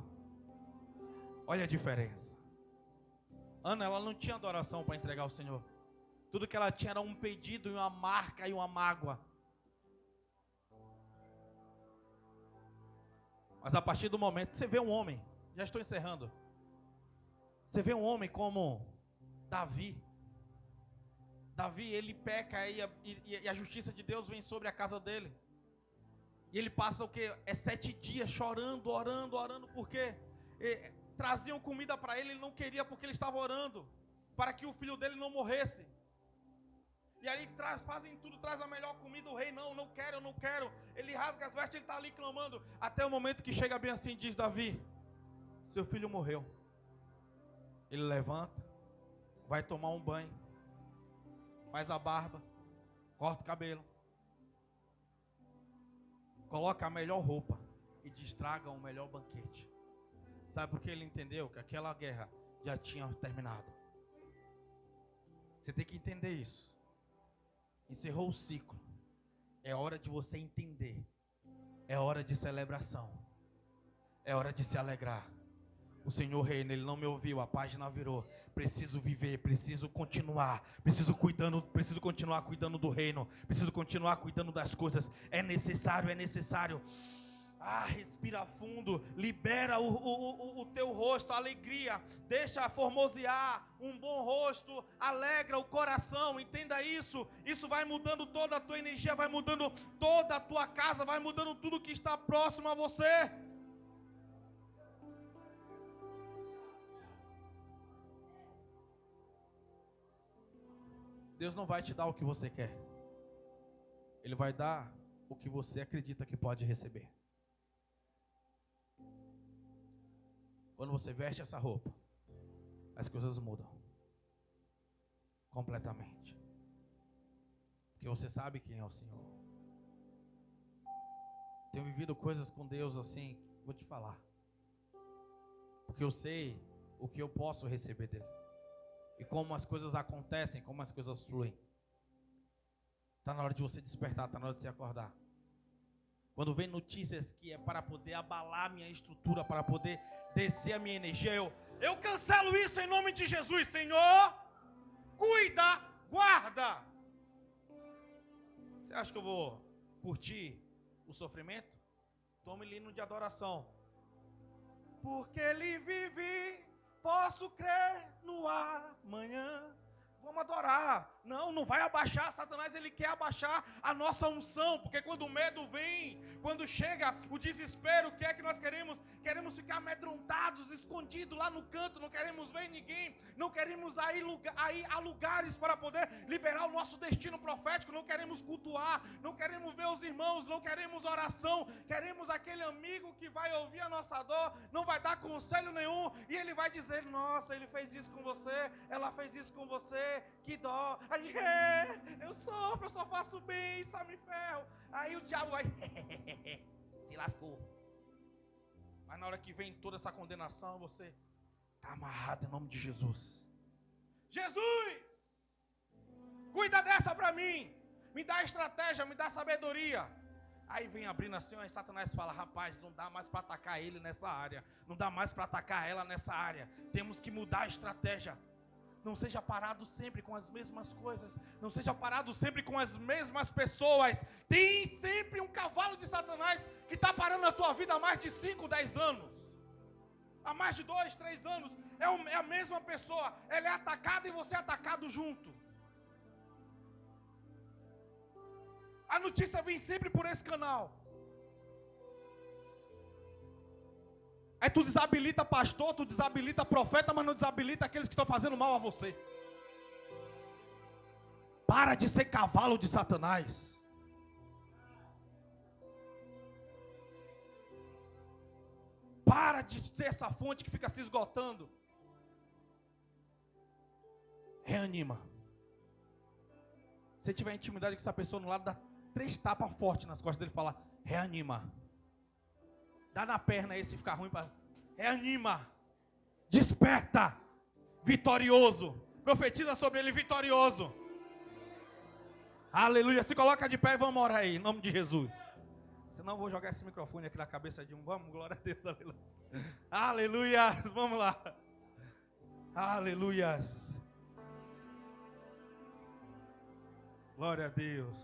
Olha a diferença. Ana, ela não tinha adoração para entregar ao Senhor. Tudo que ela tinha era um pedido e uma marca e uma mágoa. Mas a partir do momento, você vê um homem, já estou encerrando. Você vê um homem como Davi. Davi, ele peca e a justiça de Deus vem sobre a casa dele. E ele passa o quê? 7 dias chorando, orando, por quê? Traziam comida para ele, ele não queria porque ele estava orando, para que o filho dele não morresse. E aí fazem tudo, traz a melhor comida, o rei, não quero. Ele rasga as vestes, ele está ali clamando, até o momento que chega bem assim, diz Davi: seu filho morreu. Ele levanta, vai tomar um banho, faz a barba, corta o cabelo, coloca a melhor roupa e destraga o melhor banquete. Sabe por que ele entendeu? Que aquela guerra já tinha terminado. Você tem que entender isso. Encerrou o ciclo. É hora de você entender. É hora de celebração. É hora de se alegrar. O Senhor reina, Ele não me ouviu, a página virou. Preciso viver, preciso continuar. Preciso continuar cuidando do reino. Preciso continuar cuidando das coisas. É necessário. Respira fundo, libera o teu rosto, a alegria, deixa formosear um bom rosto, alegra o coração, entenda isso. Isso vai mudando toda a tua energia, vai mudando toda a tua casa, vai mudando tudo que está próximo a você. Deus não vai te dar o que você quer, Ele vai dar o que você acredita que pode receber. Quando você veste essa roupa, as coisas mudam completamente, porque você sabe quem é o Senhor. Tenho vivido coisas com Deus assim, vou te falar, porque eu sei o que eu posso receber dele e como as coisas acontecem, como as coisas fluem. Está na hora de você despertar, está na hora de você acordar. Quando vem notícias que é para poder abalar minha estrutura, para poder descer a minha energia, eu cancelo isso em nome de Jesus. Senhor, cuida, guarda. Você acha que eu vou curtir o sofrimento? Tome hino de adoração. Porque Ele vive, posso crer no amanhã. Vamos adorar. Não vai abaixar. Satanás, ele quer abaixar a nossa unção, porque quando o medo vem, quando chega o desespero, o que é que nós queremos? Queremos ficar amedrontados, escondidos lá no canto, não queremos ver ninguém, não queremos ir a lugares para poder liberar o nosso destino profético, não queremos cultuar, não queremos ver os irmãos, não queremos oração, queremos aquele amigo que vai ouvir a nossa dor, não vai dar conselho nenhum, e ele vai dizer: nossa, ele fez isso com você, ela fez isso com você, que dó. Aí, eu sofro, eu só faço bem, só me ferro. Aí o diabo vai se lascou. Mas na hora que vem toda essa condenação, você está amarrado em nome de Jesus. Jesus, cuida dessa para mim, me dá estratégia, me dá sabedoria. Aí vem abrindo assim, aí Satanás fala: rapaz, não dá mais para atacar ele nessa área, não dá mais para atacar ela nessa área, temos que mudar a estratégia. Não seja parado sempre com as mesmas coisas, não seja parado sempre com as mesmas pessoas. Tem sempre um cavalo de Satanás que está parando a tua vida há mais de 5, 10 anos, há mais de 2, 3 anos. É a mesma pessoa, ela é atacada e você é atacado junto. A notícia vem sempre por esse canal. A Aí tu desabilita pastor, tu desabilita profeta, mas não desabilita aqueles que estão fazendo mal a você. Para de ser cavalo de Satanás. Para de ser essa fonte que fica se esgotando. Reanima. Se tiver intimidade com essa pessoa no lado, dá 3 tapas fortes nas costas dele e fala: reanima. Dá na perna esse se ficar ruim para. Reanima. Desperta. Vitorioso. Profetiza sobre ele vitorioso. Aleluia. Se coloca de pé e vamos orar aí, em nome de Jesus. Senão eu vou jogar esse microfone aqui na cabeça de um. Vamos, glória a Deus. Aleluia. Aleluia. Vamos lá. Aleluia. Glória a Deus.